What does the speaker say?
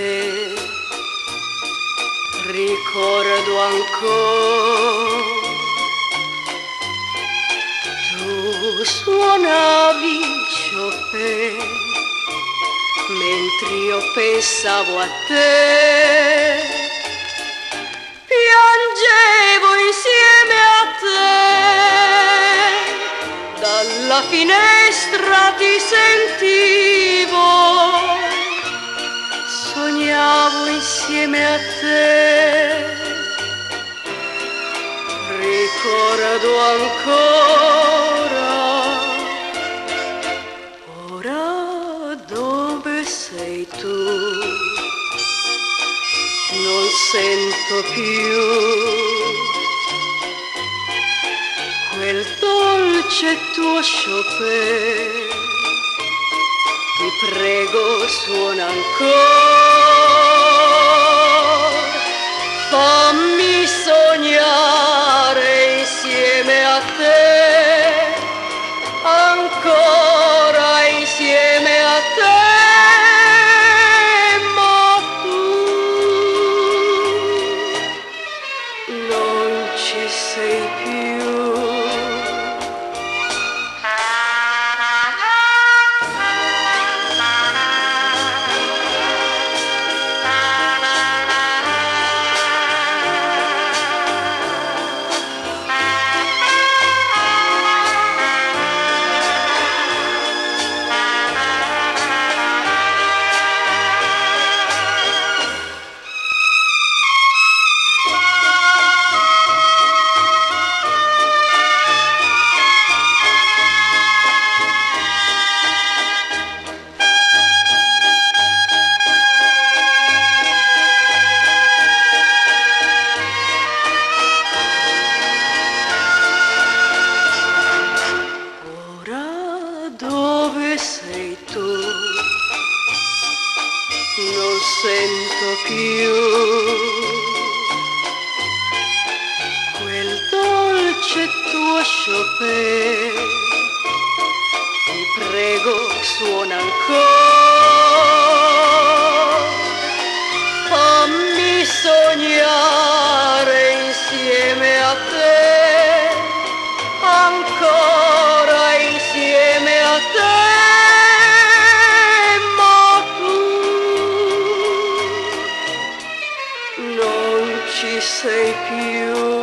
te, ricordo ancora, tu suonavi Chopin mentre io pensavo a te, piangevo insieme a te, dalla finestra ti sentivo, sognavo insieme a te, ricordo ancora. Ora dove sei tu? Non sento più quel dolce tuo Chopin. Ti prego, suona ancora, fammi sognare insieme a te, ancora insieme a te, ma tu non ci sei più. Dove sei tu? Non sento più quel dolce tuo Chopin. Ti prego, suona ancora, fammi sognare insieme a te, ancora insieme a te, ma tu non ci sei più.